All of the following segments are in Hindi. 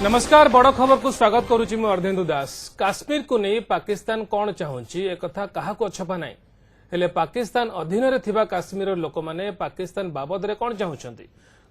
नमस्कार बड़ खबर को स्वागत करुच्ची मु अर्धेन्दु दास। काश्मीर को नहीं पाकिस्तान कौन चाहूँगी एक कथा क्या अछपा ना हेले पाकिस्तान अधीन रे थिबा काश्मीर लोक माने पाकिस्तान बाबद रे कौन चाहूँगी।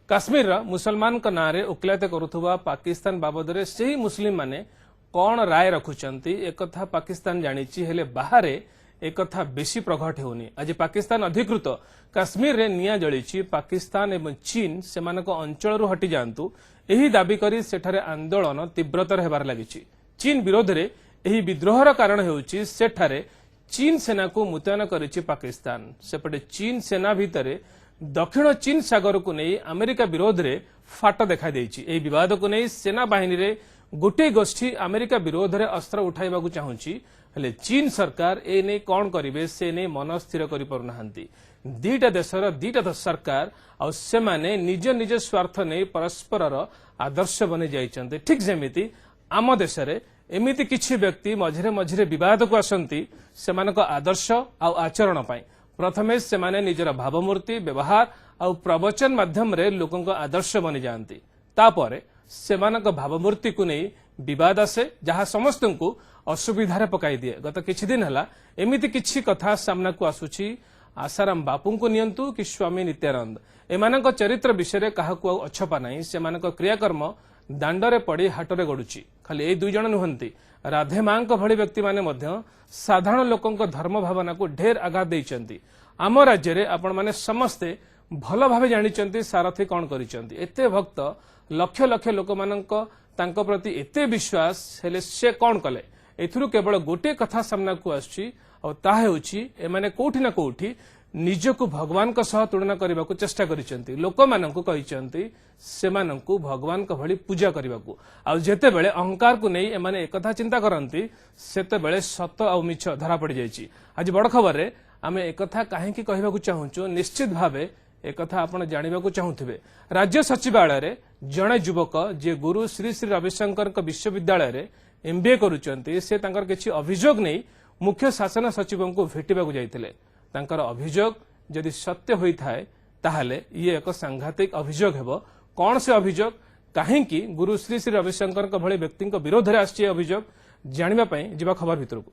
काश्मीर मुसलमान का ना रे उकिलाते करुथुबा पाकिस्तान बाबद रे सही मुस्लिम माने कौन राय रखुचंती एक कथा पाकिस्तान जानिची हेले बाहरे एक कथा बेसी प्रकट होनी। आज पाकिस्तान अधिकृत काश्मीर रे निया जळीची पाकिस्तान एवं चीन सेमानक अंचल हटि जांतु एही दाबी करी सेठारे आंदोलन तीव्रतर हेबार लागिची। चीन विरोध रे एही विद्रोहर कारण हेउची सेठारे चीन सेना को मुतयन करिची पाकिस्तान। सेपटे चीन सेना भितरे दक्षिण चीन सागर को नहीं अमेरिका विरोध रे फाट देखा देइची। एही विवाद को नहीं सेना बाहिनी रे गोटे गोष्ठी अमेरिका विरोध रे अस्त्र उठाइबाकू चाहूची हेले चीन सरकार ए नै कौन करिवे से नै मन स्थिर करि पारु नाहंती। दीटा देशर दीटा सरकार आ सेमाने निज निज स्वार्थ नै परस्परर आदर्श बने जाइचंते। ठीक जेमिति आम देशरे एमिति किछि व्यक्ति मझिरे मझिरे विवाद को आसंती सेमानक आदर्श आ आचरण पाई। प्रथमे सेमाने निजर भावमूर्ति व्यवहार आ प्रवचन माध्यम रे लोकंक आदर्श बनि जांती। तापरे सेमानक भावमूर्ति को नहीं विवाद आसे जहाँ समस्त को असुविधार पकाई दिए। गत किछि दिन हला एमिति किछि कथा सामना को आसुछि। आसाराम बापू को नियंतु कि स्वामी नित्यानंद एमानक चरित्र विषय काहाकू अछपा नहीं। सेमानक क्रियाकर्म दांडरे पड़ी हाटरे गड़ुची। खाली ए दुई जण नुहंती राधे मां भली व्यक्ति माने मध्य साधारण लोकंक धर्म भावना को ढेर आघात देइचंती। आम राज्य रे आपण माने समस्ते भल भावे जानिचंती सारथी कौन करिचंती। एते भक्त लक्ष लक्ष लोक मानक तांको प्रति एते विश्वास हेले से कौन कले एथुरु केवल गोटे कथा सामना को आछि और ता हेउछि एमाने कोठी ना कोठी निजको भगवान का सह तुलना करबा को चेष्टा करिसंती। लोक मानक कहिसंती सेमानंकु भगवान का भली पूजा करबा को आ जेते बेले अहंकार को नहीं एमाने एक कथा चिंता करंती सेते बेले सत आ मिछ धरा पड़ जाईची। आज बड़ खबर रे आमे एक कथा काहे की कहबा को चाहूचो निश्चित भावे एक कथा आपण जानिबा को चाहूथिबे। राज्य सचिवालय रे जणे युवक जे गुरु श्री श्री रविशंकर विश्वविद्यालय रे एमबीए करूचंती से तांकर किछि अभियोग नहीं मुख्य शासन सचिव को भेटिबा को जाइतिले। तांकर अभियोग यदि सत्य होई थाए ताहले ये एक सांघातिक अभियोग हेबो। कौन से अभियोग काहेकि गुरु श्री श्री रविशंकर भली व्यक्ति विरोध रे आछि अभियोग जानिबा पई जिबा खबर भितर को।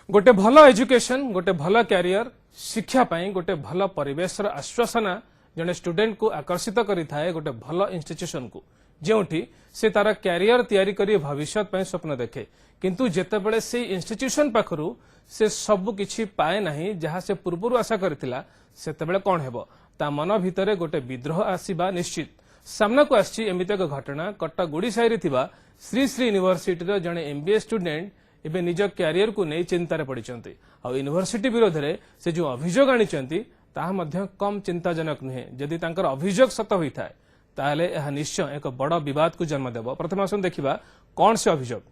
गोटे भल एजुकेशन गोटे भल कैरियर शिक्षा पाई गोटे भल परिवेश आश्वासना जने स्टूडेंट को आकर्षित करि थाए गोटे भल इंस्टीट्यूशन को जेउठी से तार कैरियर तैयारी करी भविष्य पाई स्वप्न देखे। किंतु जेतेबेले से इंस्टीट्यूशन पाखरु से सब किछि पाए नाही जहाँ से पूर्व आशा करथिला सेतेबेले कोन हेबो ता मन भितरे गोटे विद्रोह आसीबा निश्चित। सामना को आछि एमिति एक घटना कटक गुड़ीसाई रे थिबा श्री श्री यूनिवर्सिटी रो जने एमबीए स्टूडेंट एबे निज कैरियर को नहीं चिंतार पड़िचंती आ यूनिवर्सिटी विरोध रे से जो अभियोग आनिचंती ताहा मध्य कम चिंताजनक नुहे। जदि तांकर अभियोग सत होई थाए ताहले यह निश्चय एक बड़ विवाद को जन्म देबो। प्रथम आसन देखिबा कौन से अभियोग।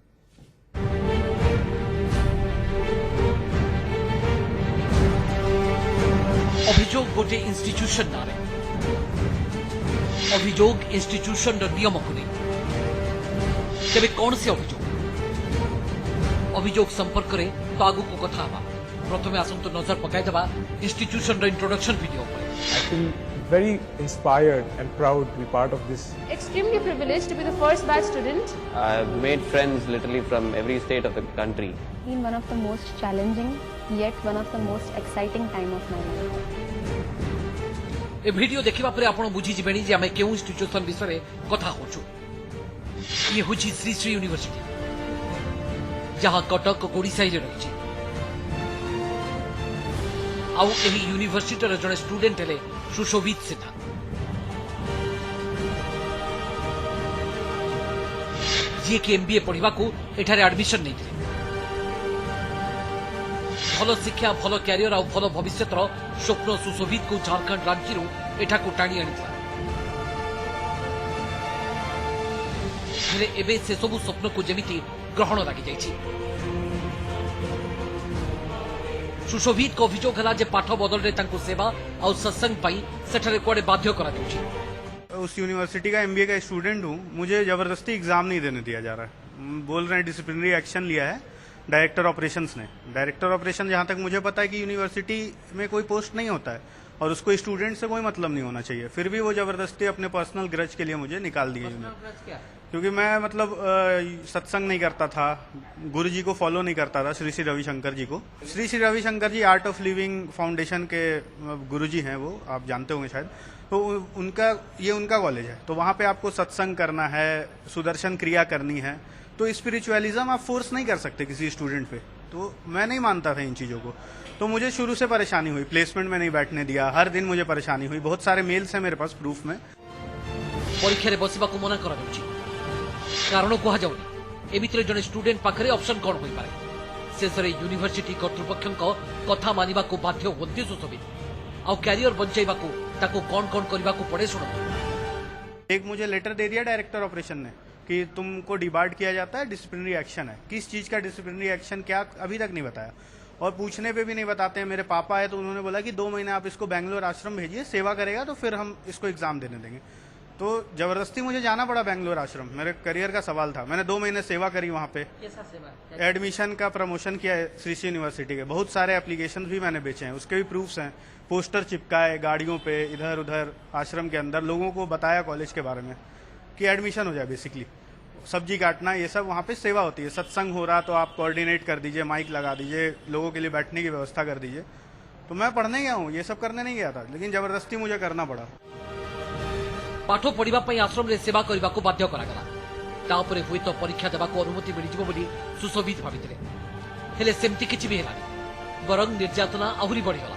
अभियोग गोटे इंस्टीट्यूशन नारे अभियोग इंस्टीट्यूशन नियम को नहीं तेरे कौन से अभियोग संपर्क रे तो आगु को कथा हवा। प्रथमे आसंत नजर पकाई देबा इंस्टीट्यूशन रो इंट्रोडक्शन वीडियो पर। I feel very inspired and proud to be part of this. Extremely privileged to be the first batch student. I have made friends literally from every state of the country. Been one of the most challenging yet one of the most exciting time of my life. A video देखिबा परे आपण बुझी जिबेनी जे हमें केउ इंस्टीट्यूशन विषय कथा होछु। ये होची श्री श्री यूनिवर्सिटी जहां कटक ओडिशा रे रहिछि। आउ एही यूनिवर्सिटी रे जने स्टूडेंट हेले सुशोभित सिन्हा जे के एमबीए पढ़िबा को एठारे एडमिशन नै थिले। भल शिक्षा भल कैरियर आ भल भविष्यतर स्वप्न सुशोभित को झारखंड राज्य रो एठा को टाणी आनिथिला। हेले एबे से सब स्वप्न को जेमिति ग्रहण लागि जाइछि। सुशोभित को अभियोग है जे पाठ बदल रे तांको सेवा और सत्संग पाई सेठरे कोडे बाध्य करा देउछि। उस यूनिवर्सिटी का एमबीए का स्टूडेंट हूँ, मुझे जबरदस्ती एग्जाम नहीं देने दिया जा रहा है। बोल रहे हैं डिसिप्लिनरी एक्शन लिया है, डायरेक्टर ऑपरेशंस ने। डायरेक्टर ऑपरेशन जहाँ तक मुझे पता है कि यूनिवर्सिटी में कोई पोस्ट नहीं होता है और उसको स्टूडेंट से कोई मतलब नहीं होना चाहिए, फिर भी वो जबरदस्ती अपने पर्सनल ग्रज के लिए मुझे निकाल दिए क्योंकि मैं मतलब सत्संग नहीं करता था, गुरु जी को फॉलो नहीं करता था, श्री श्री रविशंकर जी को। श्री श्री रविशंकर जी आर्ट ऑफ लिविंग फाउंडेशन के गुरु जी हैं, वो आप जानते होंगे शायद। तो उनका कॉलेज है, तो वहाँ पे आपको सत्संग करना है, सुदर्शन क्रिया करनी है, तो स्पिरिचुअलिज्म आप फोर्स नहीं कर सकते किसी स्टूडेंट पे। तो मैं नहीं मानता था इन चीज़ों को, तो मुझे शुरू से परेशानी हुई, प्लेसमेंट में नहीं बैठने दिया, हर दिन मुझे परेशानी हुई। बहुत सारे मेल्स हैं मेरे पास प्रूफ में। परीक्षा बसवाक मना करा कारण कहुनी एमितिरे जड़े स्टूडेंट पाखे ऑप्शन कौन हो पारे शेष में यूनिवर्सिटी कर्तृपक्ष कथा मानिबा को बाध्य होती सुशोभित आउ कैरियर बंचाइबा कौन कौन करने को पड़े सुनो। एक मुझे लेटर दे दिया डायरेक्टर ऑपरेशन ने कि तुमको डिबार्ड किया जाता है, डिसिप्लिनरी एक्शन है। किस चीज का डिसिप्लिनरी एक्शन क्या अभी तक नहीं बताया और पूछने पे भी नहीं बताते हैं। मेरे पापा है तो उन्होंने बोला कि 2 महीने आप इसको बेंगलोर आश्रम भेजिए, सेवा करेगा तो फिर हम इसको एग्जाम देने देंगे। तो जबरदस्ती मुझे जाना पड़ा बेंगलोर आश्रम, मेरे करियर का सवाल था। मैंने 2 महीने सेवा करी वहाँ पे, एडमिशन का प्रमोशन किया है श्री श्री यूनिवर्सिटी के, बहुत सारे एप्लीकेशन भी मैंने बेचे हैं, उसके भी प्रूफ्स हैं, पोस्टर चिपकाए गाड़ियों पे इधर उधर आश्रम के अंदर, लोगों को बताया कॉलेज के बारे में कि एडमिशन हो जाए। बेसिकली सब्जी काटना ये सब वहाँ पे सेवा होती है। सत्संग हो रहा तो आप कोऑर्डिनेट कर दीजिए, माइक लगा दीजिए, लोगों के लिए बैठने की व्यवस्था कर दीजिए। तो मैं पढ़ने गया हूँ, ये सब करने नहीं गया था, लेकिन जबरदस्ती मुझे करना पड़ा। पाठ पढ़ा आश्रम रे सेवा करने को बाध्य करागला, तापर हुए तो परीक्षा देवा अनुमति मिल बोली सुशोभित भाविले, हेले सेमती किछि भी हेलानी, बरं निर्यातना आहुरी बढ़ीगला।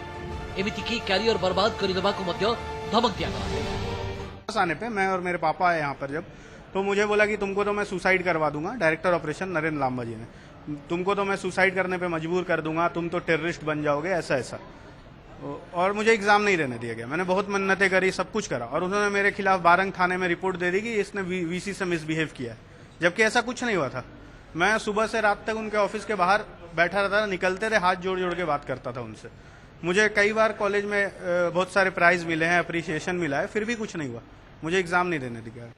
एमिति की कैरियर बर्बाद करदेवा को मध्य धमक दिया। आने पे मैं और मेरे पापा आए यहाँ पर जब, तो मुझे बोला कि तुमको तो मैं सुसाइड करवा दूंगा, डायरेक्टर ऑपरेशन नरेंद्र लांबा जी ने, तुमको तो मैं सुसाइड करने पे मजबूर कर दूंगा, तुम तो टेररिस्ट बन जाओगे, ऐसा ऐसा। और मुझे एग्जाम नहीं देने दिया गया। मैंने बहुत मन्नतें करी, सब कुछ करा, और उन्होंने मेरे खिलाफ बारंग थाने में रिपोर्ट दे दी कि इसने वीसी से मिसबिहेव किया है, जबकि ऐसा कुछ नहीं हुआ था। मैं सुबह से रात तक उनके ऑफिस के बाहर बैठा रहता था, निकलते थे हाथ जोड़ जोड़ के बात करता था उनसे। मुझे कई बार कॉलेज में बहुत सारे प्राइज मिले हैं, अप्रिसिएशन मिला है, फिर भी कुछ नहीं हुआ, मुझे एग्जाम नहीं देने दिया।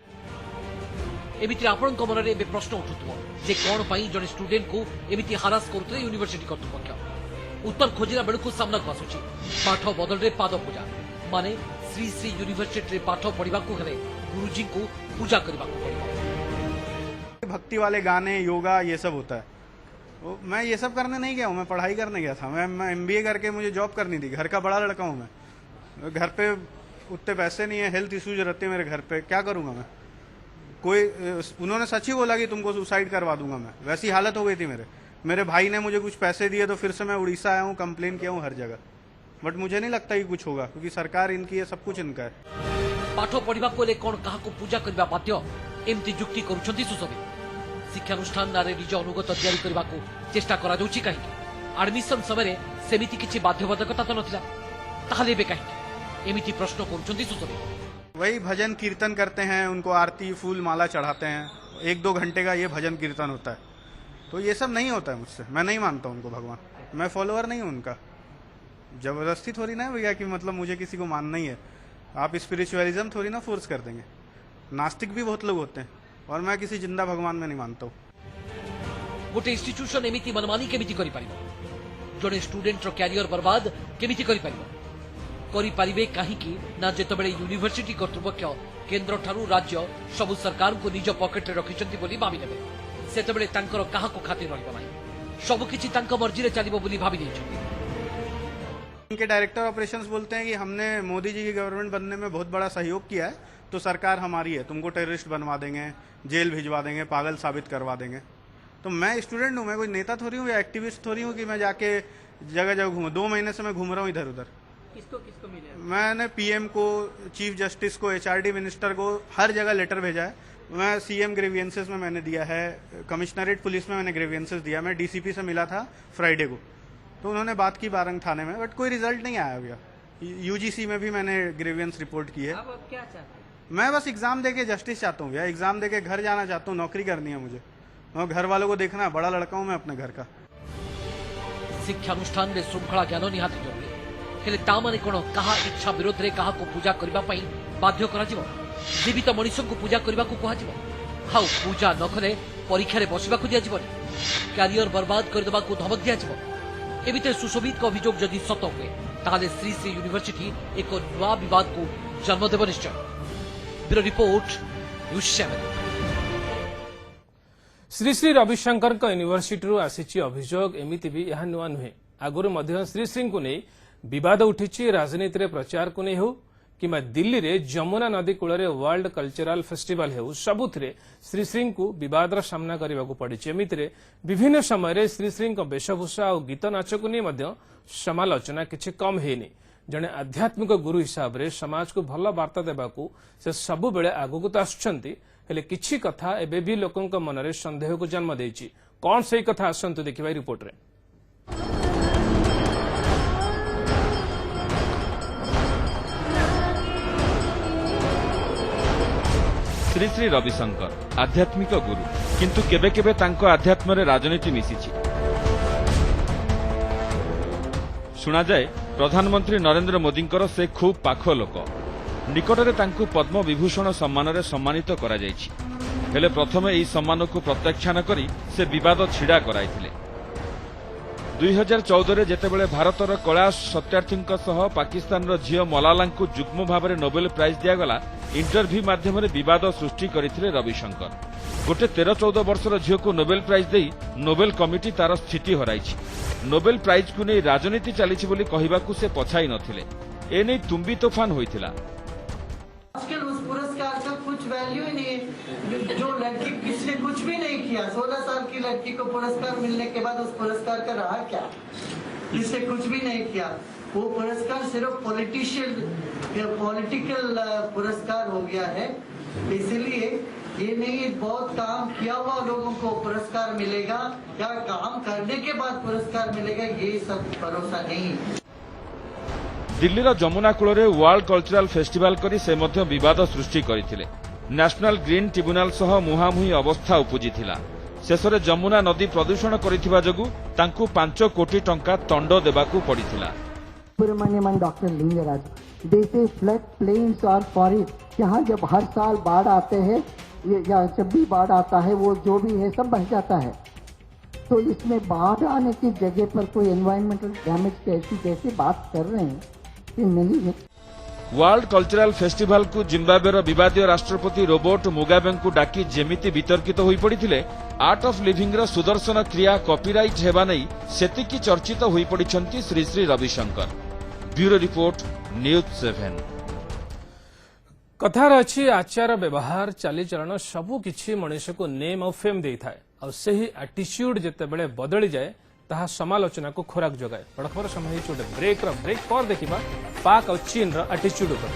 एमिति आपणक मन में प्रश्न उठुव जे कौन पाई जड़े स्टूडेंट को एमिति हारास करते यूनिवर्सिटी कर्तृपक्ष। उत्तर खोजिला बेलू सामना को आसुची पाठ बदल रे पाद पूजा, माने श्री श्री यूनिवर्सिटी रे पाठ पढ़ा गुरुजी को पूजा करने को। भक्ति वाले गाने, योगा, ये सब होता है। तो मैं ये सब करने नहीं गया हूँ, मैं पढ़ाई करने गया था। मैं MBA करके मुझे जॉब करनी थी, घर का बड़ा लड़का हूँ मैं, घर पे उतने पैसे नहीं है, हेल्थ इश्यूज रहते हैं मेरे घर पे, क्या करूँगा मैं। उन्होंने सच ही बोला कि तुमको सुसाइड करवा दूंगा मैं, वैसी हालत हो गई थी मेरे भाई ने मुझे कुछ पैसे दिए तो फिर से मैं उड़ीसा आया हूँ, कंप्लेन किया हूँ हर जगह, बट मुझे नहीं लगता कि कुछ होगा, क्योंकि सरकार इनकी है, सब कुछ इनका है। पाठ पढ़ा को कौन क्या पूजा करने बाध्य एमती जुक्ति करुछंती सुशोभित। शिक्षानुष्ठान नारे निज अनुगत तैयारी करने को चेष्टा करा जाउछि काहेकि एडमिशन समय सेमिति किछि बाध्यबाधकता तो नथिला, ताहले बे काहेकि एमिति प्रश्न करुछंती सुशोभित। वही भजन कीर्तन करते हैं, उनको आरती फूल माला चढ़ाते हैं, 1-2 घंटे का ये भजन कीर्तन होता है। तो ये सब नहीं होता है मुझसे, मैं नहीं मानता उनको भगवान, मैं फॉलोअर नहीं हूँ उनका। जबरदस्ती थोड़ी ना है भैया कि मतलब मुझे किसी को मानना ही है। आप स्पिरिचुअलिज्म थोड़ी ना फोर्स कर देंगे। नास्तिक भी बहुत लोग होते हैं, और मैं किसी जिंदा भगवान में नहीं मानता हूँ। गोटे इंस्टीट्यूशन एमिति मनमानी केमिति करि पारिबो, जड़े स्टूडेंट रो कैरियर बर्बाद केमिति करि पारिबे काहीकि ना जेतबेले यूनिवर्सिटी कर्तृपक्ष केंद्र ठारू राज्य सबु सरकार को निज पॉकेट रे रखिचंती बोली भाबी नेबे, सेतबेले तांकर काहाको खातिर रहबो नाही, सब किछि तांका मर्जी रे चलिबो बोली भाबी नेछथि। इनके डायरेक्टर ऑपरेशंस बोलते हैं कि हमने मोदी जी की गवर्नमेंट बनने में बहुत बड़ा सहयोग किया है, तो सरकार हमारी है, तुमको टेररिस्ट बनवा देंगे, जेल भिजवा देंगे, पागल साबित करवा देंगे। तो मैं स्टूडेंट हूँ, मैं कोई नेता थोड़ी हूँ या एक्टिविस्ट थोड़ी हूँ कि मैं जाके जगह जगह घूमूं। 2 महीने से मैं घूम रहा हूँ इधर उधर। किसको मिले? मैंने PM को, चीफ जस्टिस को, HRD मिनिस्टर को, हर जगह लेटर भेजा है। मैं CM ग्रेवियंसेस में मैंने दिया है, कमिश्नरेट पुलिस में मैंने ग्रेवियंसेस दिया, मैं DCP से मिला था फ्राइडे को, तो उन्होंने बात की बारंग थाने में, बट कोई रिजल्ट नहीं आया भैया। UGC में भी मैंने ग्रेवियंस रिपोर्ट की है। अब क्या चाहते हैं? मैं बस एग्जाम देके जस्टिस चाहता हूँ भैया, एग्जाम देके घर जाना चाहता हूँ, नौकरी करनी है मुझे, और घर वालों को देखना है, बड़ा लड़का हूँ मैं अपने घर का। शिक्षानुष्ठान रे श्रृंखला ज्ञान निहाती जरूरी, हेले ता माने कोन कहा इच्छा विरोध रे कहा को पूजा करबा पई बाध्य करा जिवो, जीवित मनुष्य को पूजा करबा को कहा जिवो, हाउ पूजा न कले परीक्षा रे बसिबा को दिया जिवो। କ୍ୟାରିୟର ବର୍ବାଦ କରିଦେବାକୁ ଧମକ ଦିଆଯିବ। ଏ ଭିତରେ ସୁଶୋଭିତଙ୍କ ଅଭିଯୋଗ ଯଦି ସତ ହୁଏ ତାହେଲେ ଶ୍ରୀ ଶ୍ରୀ ୟୁନିଭର୍ସିଟି ଏକ ନୂଆ ବିବାଦକୁ ଜନ୍ମ ଦେବ ନିଶ୍ଚୟ। Bureau report, news 7। Sri Sri ରବିଶଙ୍କରଙ୍କ ୟୁନିଭର୍ସିଟିରୁ ଆସିଛି ଅଭିଯୋଗ। ଏମିତି ବି ଏହା ନୂଆ ନୁହେଁ। ଆଗରୁ ମଧ୍ୟ ଶ୍ରୀ ଶ୍ରୀଙ୍କୁ ନେଇ ବିବାଦ ଉଠିଛି। ରାଜନୀତିରେ ପ୍ରଚାରକୁ ନେଇ ହେଉ କିମ୍ବା ଦିଲ୍ଲୀରେ ଯମୁନା ନଦୀ କୂଳରେ ୱାର୍ଲଡ କଲଚରାଲ ଫେଷ୍ଟିଭାଲ ହେଉ, ସବୁଥିରେ ଶ୍ରୀ ଶ୍ରୀଙ୍କୁ ବିବାଦର ସାମ୍ନା କରିବାକୁ ପଡ଼ିଛି। ଏମିତିରେ ବିଭିନ୍ନ ସମୟରେ ଶ୍ରୀ ଶ୍ରୀଙ୍କ ବେଶଭୂଷା ଆଉ ଗୀତ ନାଚକୁ ନେଇ ମଧ୍ୟ ସମାଲୋଚନା କିଛି କମ୍ ହେଇନି। ଜଣେ ଆଧ୍ୟାତ୍ମିକ ଗୁରୁ ହିସାବରେ ସମାଜକୁ ଭଲ ବାର୍ତ୍ତା ଦେବାକୁ ସେ ସବୁବେଳେ ଆଗକୁ ତ ଆସୁଛନ୍ତି, ହେଲେ କିଛି କଥା ଏବେ ବି ଲୋକଙ୍କ ମନରେ ସନ୍ଦେହକୁ ଜନ୍ମ ଦେଇଛି। କ'ଣ ସେଇ କଥା ଆସନ୍ତୁ ଦେଖିବା ଏହି ରିପୋର୍ଟରେ। ଶ୍ରୀ ଶ୍ରୀ ରବିଶଙ୍କର ଆଧ୍ୟାତ୍ମିକ ଗୁରୁ, କିନ୍ତୁ କେବେ କେବେ ତାଙ୍କ ଆଧ୍ୟାତ୍ମରେ ରାଜନୀତି ମିଶିଛି। ଶୁଣାଯାଏ ପ୍ରଧାନମନ୍ତ୍ରୀ ନରେନ୍ଦ୍ର ମୋଦିଙ୍କର ସେ ଖୁବ୍ ପାଖ ଲୋକ। ନିକଟରେ ତାଙ୍କୁ ପଦ୍ମ ବିଭୂଷଣ ସମ୍ମାନରେ ସମ୍ମାନିତ କରାଯାଇଛି। ହେଲେ ପ୍ରଥମେ ଏହି ସମ୍ମାନକୁ ପ୍ରତ୍ୟାଖ୍ୟାନ କରି ସେ ବିବାଦ ଛିଡ଼ା କରାଇଥିଲେ। 2014ରେ ଯେତେବେଳେ ଭାରତର କୈଳାସ ସତ୍ୟାର୍ଥୀଙ୍କ ସହ ପାକିସ୍ତାନର ଝିଅ ମଲାଲାଙ୍କୁ ଯୁଗ୍ମ ଭାବରେ ନୋବେଲ ପ୍ରାଇଜ୍ ଦିଆଗଲା, ଇଣ୍ଟରଭ୍ୟୁ ମାଧ୍ୟମରେ ବିବାଦ ସୃଷ୍ଟି କରିଥିଲେ ରବିଶଙ୍କର। ଗୋଟେ 13-14 ବର୍ଷର ଝିଅକୁ ନୋବେଲ ପ୍ରାଇଜ୍ ଦେଇ ନୋବେଲ କମିଟି ତାର ସ୍ଥିତି ହରାଇଛି। ନୋବେଲ ପ୍ରାଇଜକୁ ନେଇ ରାଜନୀତି ଚାଲିଛି ବୋଲି କହିବାକୁ ସେ ପଛାଇ ନଥିଲେ। ଏନେଇ ତୁମ୍ବି ତୋଫାନ ହୋଇଥିଲା। आजकल उस पुरस्कार का कुछ वैल्यू ही नहीं है। जो लड़की किसने कुछ भी नहीं किया, 16 साल की लड़की को पुरस्कार मिलने के बाद उस पुरस्कार का रहा क्या? जिसने कुछ भी नहीं किया, वो पुरस्कार सिर्फ पॉलिटिकल पुरस्कार हो गया है। इसलिए ये नहीं बहुत काम किया हुआ लोगों को पुरस्कार मिलेगा या काम करने के बाद पुरस्कार मिलेगा, ये सब भरोसा नहीं। दिल्लीर जमुना कूଳରେ ୱାର୍ଲଡ କଲଚରାଲ ଫେଷ୍ଟିଭାଲ କରି ସେ ମଧ୍ୟ ବିବାଦ ସୃଷ୍ଟି କରିଥିଲେ। ନ୍ୟାସନାଲ ଗ୍ରୀନ ଟ୍ରିବ୍ୟୁନାଲ ସହ ମୁହାଁମୁହିଁ ଅବସ୍ଥା ଉପୁଜିଥିଲା। ଶେଷରେ ଯମୁନା ନଦୀ ପ୍ରଦୂଷଣ କରିଥିବା ଯୋଗୁଁ ତାଙ୍କୁ 5 କୋଟି ଟଙ୍କା ଦଣ୍ଡ ଦେବାକୁ ପଡ଼ିଥିଲା। सुब्रमण्यम डॉक्टर लिंगराज, जैसे फ्लड प्लेन्स और फॉरेस्ट, यहाँ जब हर साल बाढ़ आते हैं या जब भी बाढ़ आता है वो जो भी है सब बह जाता है। तो इसमें बाढ़ आने की जगह पर कोई एनवायरमेंटल डैमेज कैसी जैसे बात कर रहे हैं कि नहीं है। ୱାର୍ଲଡ କଲଚରାଲ ଫେଷ୍ଟିଭାଲକୁ ଜିମ୍ବାବ୍ୱେର ବିବାଦୀୟ ରାଷ୍ଟ୍ରପତି ରୋବର୍ଟ ମୁଗାବେଙ୍କୁ ଡାକି ଯେମିତି ବିତର୍କିତ ହୋଇପଡ଼ିଥିଲେ, ଆର୍ଟ ଅଫ୍ ଲିଭିଂର ସୁଦର୍ଶନ କ୍ରିୟା କପିରାଇଟ୍ ହେବା ନେଇ ସେତିକି ଚର୍ଚ୍ଚିତ ହୋଇପଡ଼ିଛନ୍ତି Shri Shri Ravishankar. Bureau report, news 7। କଥାରେ ଅଛି ଆଚାର ବ୍ୟବହାର ଚାଲିଚଳନ ସବୁକିଛି ମଣିଷକୁ ନେମ୍ ଆଉ ଫେମ୍ ଦେଇଥାଏ, ଆଉ ସେହି ଆଟିଚ୍ୟୁଡ୍ ଯେତେବେଳେ ବଦଳିଯାଏ ତାହା ସମାଲୋଚନାକୁ ଖୋରାକ ଯୋଗାଏ। ବଡ଼ ଖବର ସମୟ ହେଇଛି ଗୋଟେ ବ୍ରେକ୍ ପରେ ଦେଖିବା ପାକ୍ ଆଉ ଚୀନର ଆଟିଚ୍ୟୁଡ୍ ଉପରେ।